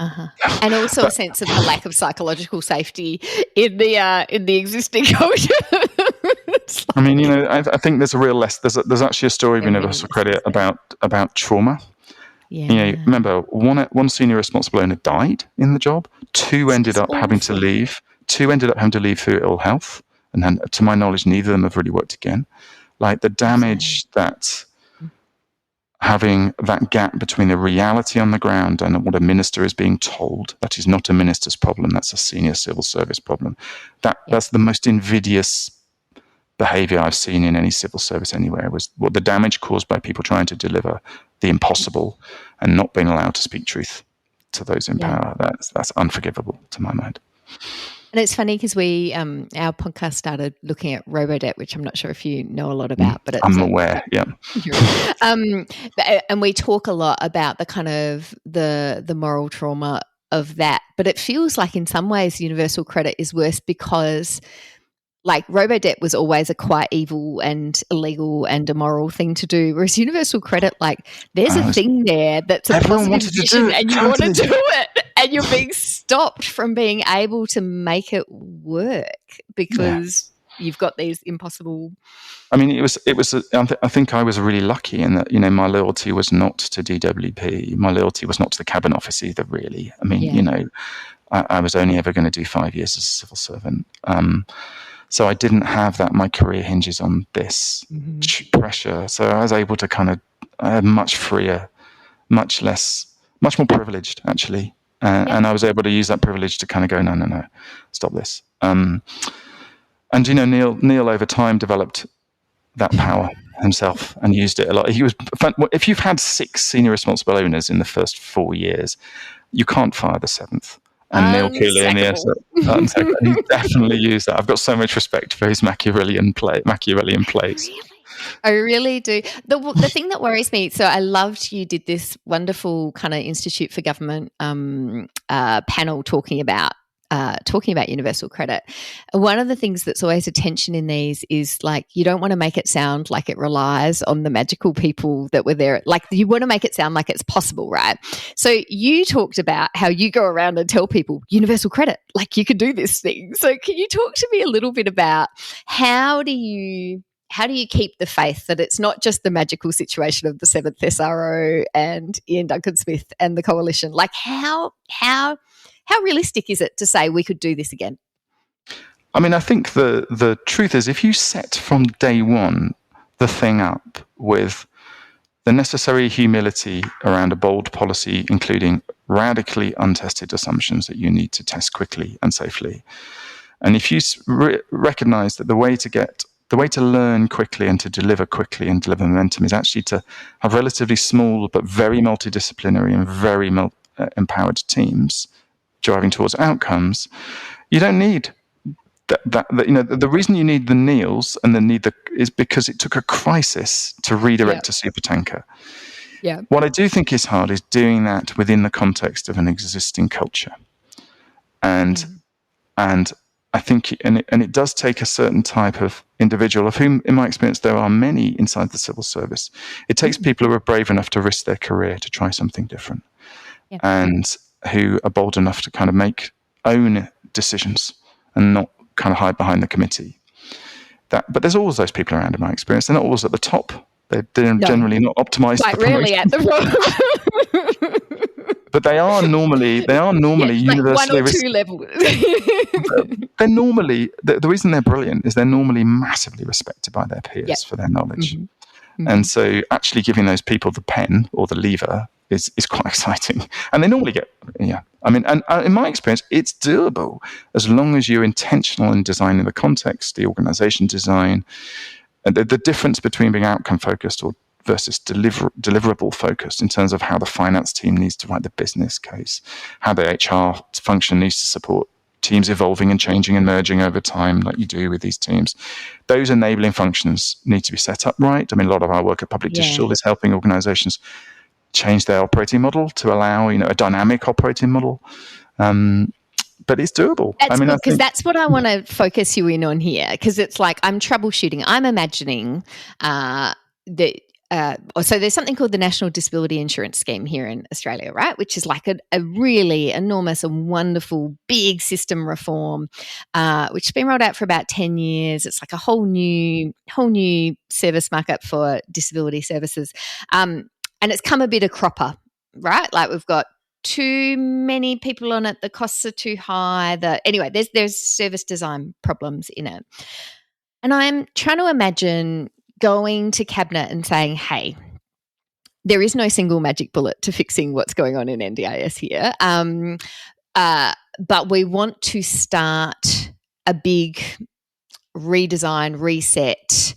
Uh-huh. And also a sense of the lack of psychological safety in the existing culture. I mean, I think there's a real there's actually a story of universal credit about trauma. Yeah. Remember, one senior responsible owner died in the job. Two ended up having to leave. Two ended up having to leave through ill health, and then, to my knowledge, neither of them have really worked again. Like the damage that having that gap between the reality on the ground and what a minister is being told, that is not a minister's problem, that's a senior civil service problem. That's the most invidious behavior I've seen in any civil service anywhere, was what the damage caused by people trying to deliver the impossible and not being allowed to speak truth to those in power. That's unforgivable to my mind. And it's funny because we, our podcast started looking at robo-debt, which I'm not sure if you know a lot about, but I'm aware, yeah. And we talk a lot about the kind of the moral trauma of that, but it feels like in some ways universal credit is worse because like robo-debt was always a quite evil and illegal and immoral thing to do, whereas universal credit, like there's a thing there that's a positive vision and you want to do it and you're being stopped from being able to make it work because you've got these impossible... I mean, I think I was really lucky in that, my loyalty was not to DWP. My loyalty was not to the Cabinet Office either, really. I mean, I was only ever going to do 5 years as a civil servant. So I didn't have that. My career hinges on this pressure. So I was able to I had much freer, much more privileged, actually. And I was able to use that privilege to kind of go, no, stop this. And, Neil over time developed that power himself and used it a lot. If you've had 6 senior responsible owners in the first 4 years, you can't fire the 7th. And Neil Cooley in the he definitely used that. I've got so much respect for his Machiavellian plays. I really do. The thing that worries me, so I loved you did this wonderful kind of Institute for Government panel talking about universal credit. One of the things that's always a tension in these is like you don't want to make it sound like it relies on the magical people that were there. Like you want to make it sound like it's possible, right? So you talked about how you go around and tell people universal credit, like you could do this thing. So can you talk to me a little bit about how do you keep the faith that it's not just the magical situation of the 7th SRO and Ian Duncan Smith and the coalition? Like how realistic is it to say we could do this again? I mean, I think the truth is if you set from day one the thing up with the necessary humility around a bold policy, including radically untested assumptions that you need to test quickly and safely, and if you recognize that the way to learn quickly and to deliver quickly and deliver momentum is actually to have relatively small but very multidisciplinary and very empowered teams driving towards outcomes, you don't need that. The reason you need the Neils and is because it took a crisis to redirect a supertanker. Yeah. What I do think is hard is doing that within the context of an existing culture, and I think it does take a certain type of individual, of whom, in my experience, there are many inside the civil service. It takes people who are brave enough to risk their career to try something different, and who are bold enough to kind of make own decisions and not kind of hide behind the committee. But there's always those people around, in my experience. They're not always at the top. They're generally not optimized. Quite rarely at the top. But they are normally universally... Like 1 or 2 levels. They're normally... The reason they're brilliant is they're normally massively respected by their peers for their knowledge. Mm-hmm. And so actually giving those people the pen or the lever is quite exciting. And they normally get... I mean, and in my experience, it's doable as long as you're intentional in designing the context, the organization design, and the difference between being outcome-focused versus deliverable-focused in terms of how the finance team needs to write the business case, how the HR function needs to support teams evolving and changing and merging over time like you do with these teams. Those enabling functions need to be set up right. I mean, a lot of our work at Public Digital is helping organizations change their operating model to allow, a dynamic operating model. But it's doable. Because that's what I want to focus you in on here, because it's like I'm troubleshooting. I'm imagining that so there's something called the National Disability Insurance Scheme here in Australia, right? Which is like a really enormous and wonderful big system reform, which has been rolled out for about 10 years. It's like a whole new service market for disability services. And it's come a bit of cropper, right? Like we've got too many people on it. The costs are too high. Anyway, there's service design problems in it. And I'm trying to imagine going to Cabinet and saying, hey, there is no single magic bullet to fixing what's going on in NDIS here. But we want to start a big redesign, reset,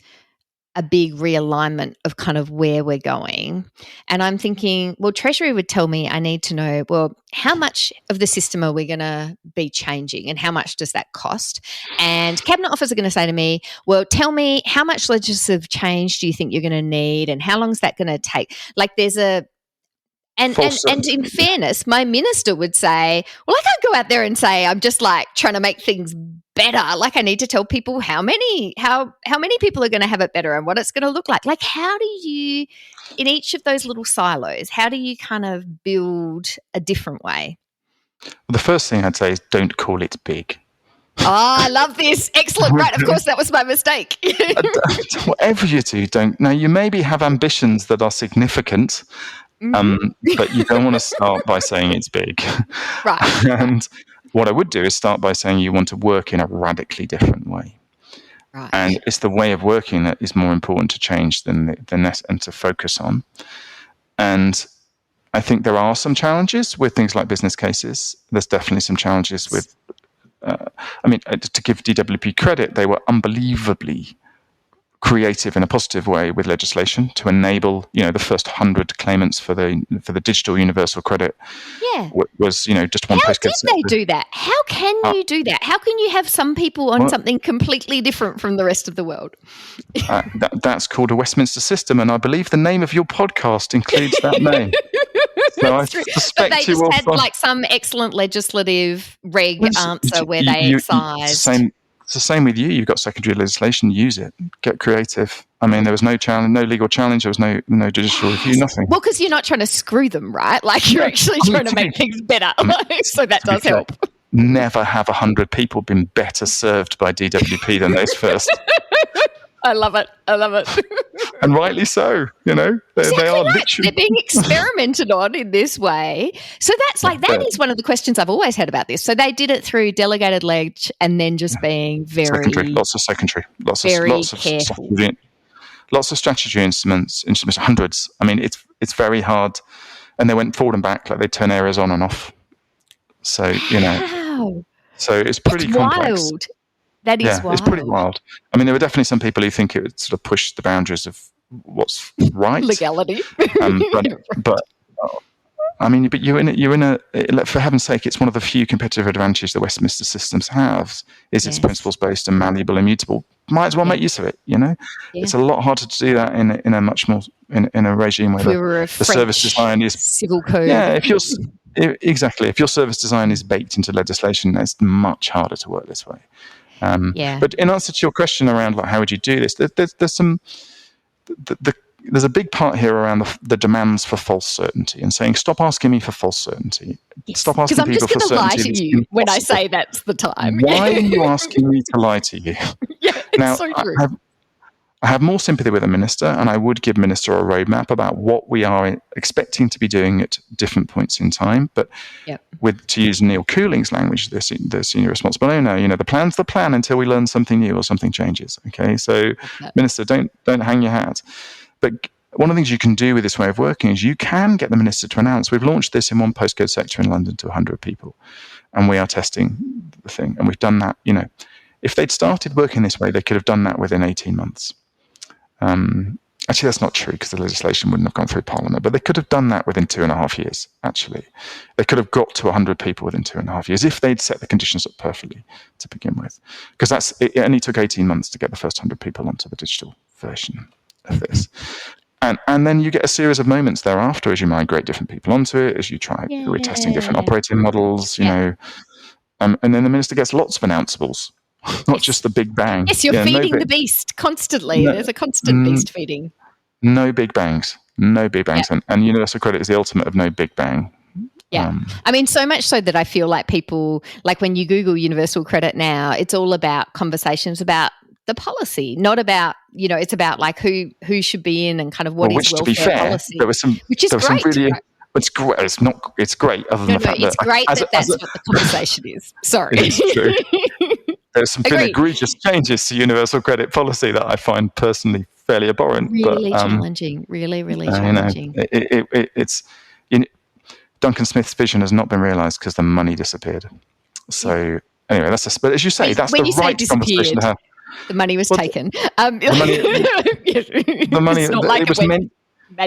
a big realignment of kind of where we're going. And I'm thinking, well, Treasury would tell me I need to know, well, how much of the system are we going to be changing and how much does that cost? And Cabinet Office are going to say to me, well, tell me how much legislative change do you think you're going to need and how long is that going to take? Like there's and in fairness, my minister would say, well, I can't go out there and say I'm just like trying to make things better. Like I need to tell people how many people are going to have it better and what it's going to look like. Like how do you, in each of those little silos, how do you kind of build a different way? Well, the first thing I'd say is don't call it big. Oh, I love this. Excellent. Right. Of course, that was my mistake. Whatever you do, don't. Now, you maybe have ambitions that are significant, but you don't want to start by saying it's big. Right. And what I would do is start by saying you want to work in a radically different way. Right. And it's the way of working that is more important to change than and to focus on. And I think there are some challenges with things like business cases. There's definitely some challenges with, to give DWP credit, they were unbelievably creative in a positive way with legislation to enable, the first 100 claimants for the digital universal credit. Yeah, was just one postcode. How did they do that? How can you do that? How can you have some people on something completely different from the rest of the world? That's called a Westminster system, and I believe the name of your podcast includes that name. So I suspect but they just had like some excellent legislative reg answer where they excised. It's the same with you. You've got secondary legislation. Use it. Get creative. I mean, there was no challenge, no legal challenge. There was no judicial review. Nothing. Well, because you're not trying to screw them, right? Like you're actually trying to make things better. So that does help. Never have 100 people been better served by DWP than those first. I love it. And rightly so, they are literally... They're being experimented on in this way. So that is one of the questions I've always had about this. So they did it through delegated leg and then just being very... Lots of secondary. Lots of statutory instruments, hundreds. I mean, it's very hard. And they went forward and back, like they turn areas on and off. So, Wow. So it's pretty complex. Wild. That is wild. It's pretty wild. I mean, there were definitely some people who think it would sort of push the boundaries of what's right. Legality. But you're in a, for heaven's sake, it's one of the few competitive advantages the Westminster systems have, is it's principles-based and malleable, immutable. Might as well make use of it, Yeah. It's a lot harder to do that in a much more, in a regime where the service design is... civil code. Yeah, if your service design is baked into legislation, it's much harder to work this way. But in answer to your question around how would you do this, there's a big part here around the demands for false certainty and saying, stop asking me for false certainty. Yes. Stop asking people for certainty. Because I'm just going to lie to you when I say that's the time. Why are you asking me to lie to you? Yeah, it's so true. I have more sympathy with a minister, and I would give minister a roadmap about what we are expecting to be doing at different points in time. But to use Neil Cooling's language, the senior responsible owner, the plan's the plan until we learn something new or something changes. Okay, so minister, don't hang your hat. But one of the things you can do with this way of working is you can get the minister to announce, we've launched this in one postcode sector in London to 100 people, and we are testing the thing. And we've done that, if they'd started working this way, they could have done that within 18 months. Actually, that's not true because the legislation wouldn't have gone through Parliament, but they could have done that within 2.5 years, actually. They could have got to 100 people within 2.5 years if they'd set the conditions up perfectly to begin with. Because it only took 18 months to get the first 100 people onto the digital version of this. And then you get a series of moments thereafter as you migrate different people onto it, as you try retesting different operating models, and then the minister gets lots of announceables. Not just the big bang. Yes, you're feeding the beast constantly. There's a constant beast feeding. No big bangs. No big bangs. Yeah. And universal credit is the ultimate of no big bang. Yeah. I mean, so much so that I feel like people, like when you Google universal credit now, it's all about conversations about the policy, not about, it's about like who should be in and kind of what is welfare to be fair, policy. there was some, which is there was great. Some really, right? It's great. It's great other than the fact it's that great that's what the conversation is. Sorry. It's true. There's been egregious changes to universal credit policy that I find personally fairly abhorrent. Really challenging. Really challenging. It's Duncan Smith's vision has not been realised because the money disappeared. So anyway, but as you say, that's the right conversation to have. The money was taken. The money.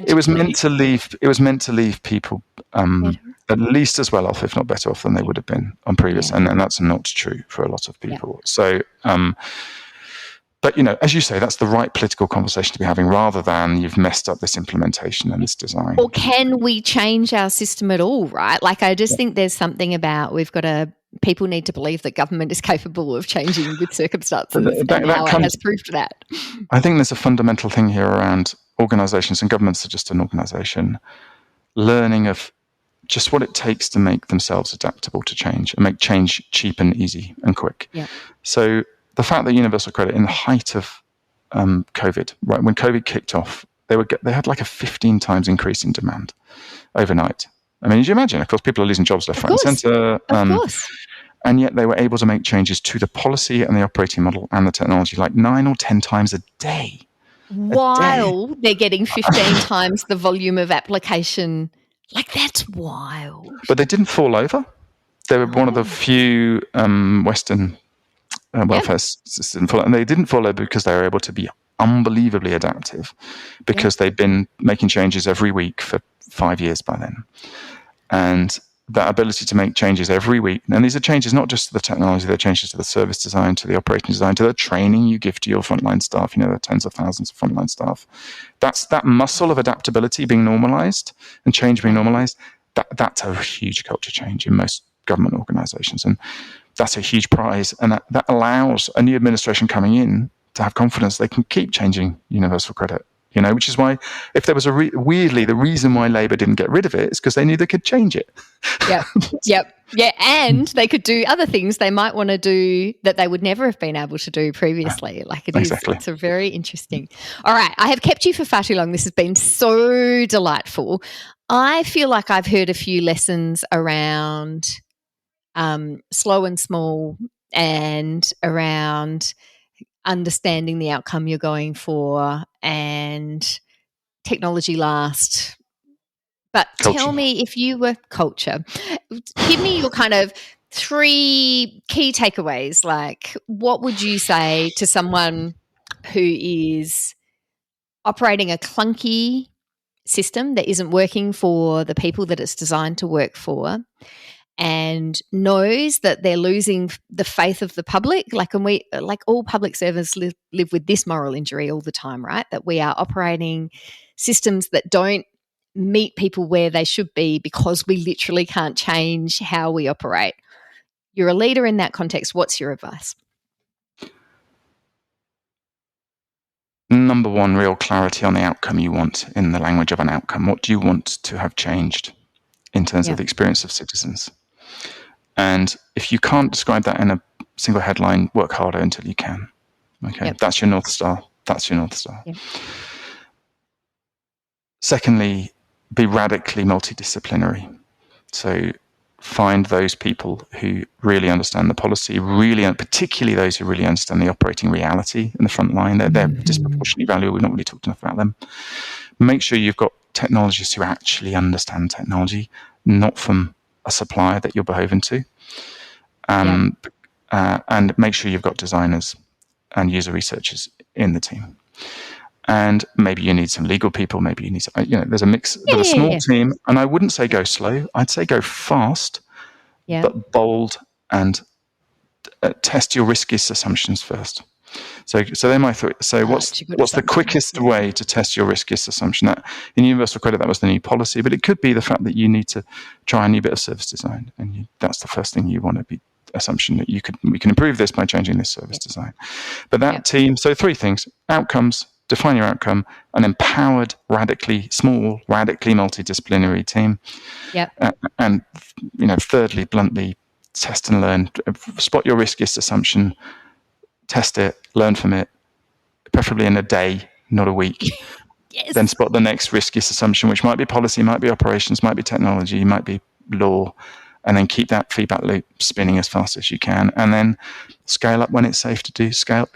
It was meant to leave. It was meant to leave people at least as well off, if not better off, than they would have been on previous, and that's not true for a lot of people. So, but as you say, that's the right political conversation to be having, rather than you've messed up this implementation and this design. Or can we change our system at all? Right? Like, I just think there's something about people need to believe that government is capable of changing with circumstances, and how it has proved that. I think there's a fundamental thing here around organisations, and governments are just an organisation, learning of just what it takes to make themselves adaptable to change and make change cheap and easy and quick. Yeah. So the fact that universal credit, in the height of COVID, right when COVID kicked off, they had like a 15 times increase in demand overnight. I mean, as you imagine, of course, people are losing jobs left, right, and centre. Of course. And yet they were able to make changes to the policy and the operating model and the technology like 9 or 10 times a day. While they're getting 15 times the volume of application. Like, that's wild. But they didn't fall over. They were one of the few Western welfare systems, and they didn't fall over because they were able to be unbelievably adaptive, because they'd been making changes every week for 5 years by then. And that ability to make changes every week, and these are changes not just to the technology, they're changes to the service design, to the operating design, to the training you give to your frontline staff, there are tens of thousands of frontline staff. That's that muscle of adaptability being normalized and change being normalized. That's a huge culture change in most government organizations. And that's a huge prize. And that allows a new administration coming in to have confidence they can keep changing universal credit. Which is why, if there was weirdly, the reason why Labour didn't get rid of it is because they knew they could change it. Yep. And they could do other things they might want to do that they would never have been able to do previously. It's a very interesting. All right, I have kept you for far too long. This has been so delightful. I feel like I've heard a few lessons around slow and small, and around understanding the outcome you're going for, and technology last. But culture. Tell me, if you were culture, give me your kind of 3 key takeaways. Like, what would you say to someone who is operating a clunky system that isn't working for the people that it's designed to work for, and knows that they're losing the faith of the public? Like all public servants live with this moral injury all the time, right? That we are operating systems that don't meet people where they should be because we literally can't change how we operate. You're a leader in that context. What's your advice? Number 1, real clarity on the outcome you want, in the language of an outcome. What do you want to have changed in terms of the experience of citizens? And if you can't describe that in a single headline, work harder until you can. Okay, That's your North Star. Yep. Secondly, be radically multidisciplinary. So find those people who really understand the policy, particularly those who really understand the operating reality in the front line. They're disproportionately valuable. We've not really talked enough about them. Make sure you've got technologists who actually understand technology, not from a supplier that you're beholden to. And make sure you've got designers and user researchers in the team. And maybe you need some legal people. Maybe you need some, there's a mix. But a small team, and I wouldn't say go slow. I'd say go fast, but bold, and test your riskiest assumptions first. So they might say, what's the quickest way to test your riskiest assumption? That in universal credit, that was the new policy, but it could be the fact that you need to try a new bit of service design, and that's the first thing you want to be assumption that we can improve this by changing this service design. But that team, so 3 things: outcomes, define your outcome, an empowered, radically small, radically multidisciplinary team. Yep. And thirdly, bluntly, test and learn. Spot your riskiest assumption, test it, learn from it, preferably in a day, not a week. Yes. Then spot the next riskiest assumption, which might be policy, might be operations, might be technology, might be law, and then keep that feedback loop spinning as fast as you can, and then scale up when it's safe to do.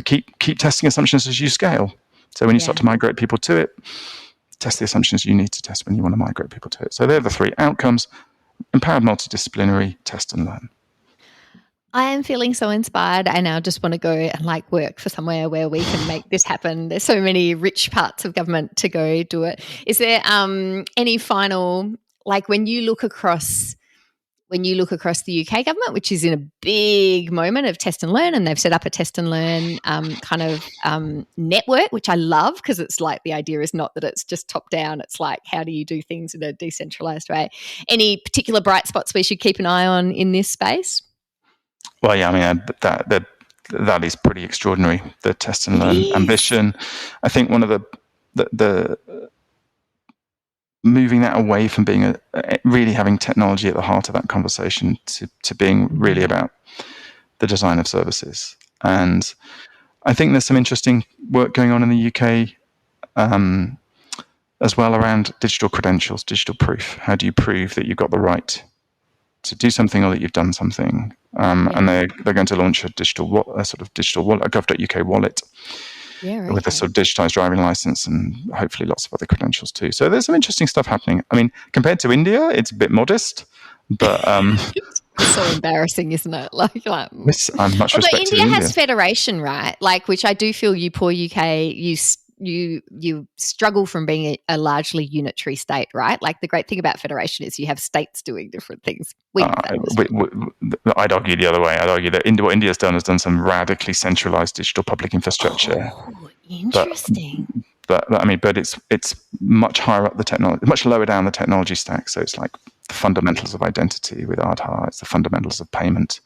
Keep testing assumptions as you scale. So when you start to migrate people to it, test the assumptions you need to test when you want to migrate people to it. So they're the three: outcomes, empowered multidisciplinary, test and learn. I am feeling so inspired. I now just want to go and work for somewhere where we can make this happen. There's so many rich parts of government to go do it. Is there any final, when you look across the UK government, which is in a big moment of test and learn, and they've set up a test and learn network, which I love, because it's the idea is not that it's just top down. It's how do you do things in a decentralized way? Any particular bright spots we should keep an eye on in this space? Well, yeah, I mean, that is pretty extraordinary, the test and learn ambition. I think one of the moving that away from being really having technology at the heart of that conversation to being really about the design of services. And I think there's some interesting work going on in the UK as well around digital credentials, digital proof. How do you prove that you've got the right to do something or that you've done something? And they're going to launch a sort of digital wallet, a gov.uk wallet. With a sort of digitized driving license and hopefully lots of other credentials too. So there's some interesting stuff happening. I mean, compared to India, it's a bit modest, but it's so embarrassing, isn't it? I'm much respect to India has federation, right? Which I do feel you poor UK, you struggle from being a largely unitary state, right? The great thing about federation is you have states doing different things. I'd argue the other way. I'd argue that what India's done has done some radically centralized digital public infrastructure. Oh, interesting. But it's much higher up the technology, much lower down the technology stack. So it's the fundamentals of identity with Aadhaar. It's the fundamentals of payment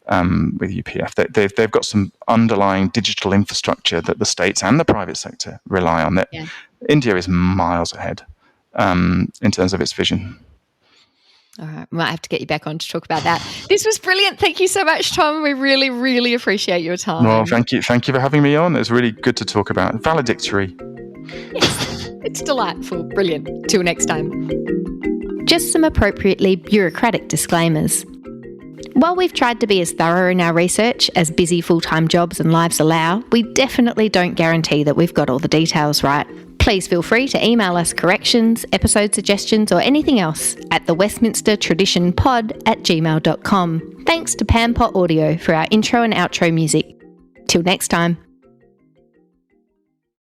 with UPF. They've got some underlying digital infrastructure that the states and the private sector rely on. India is miles ahead in terms of its vision. All right. We might have to get you back on to talk about that. This was brilliant. Thank you so much, Tom. We really, really appreciate your time. Well, thank you. Thank you for having me on. It was really good to talk about. Valedictory. Yes, it's delightful. Brilliant. Till next time. Just some appropriately bureaucratic disclaimers. While we've tried to be as thorough in our research as busy full-time jobs and lives allow, we definitely don't guarantee that we've got all the details right. Please feel free to email us corrections, episode suggestions, or anything else at thewestminstertraditionpod@gmail.com. Thanks to Pampot Audio for our intro and outro music. Till next time.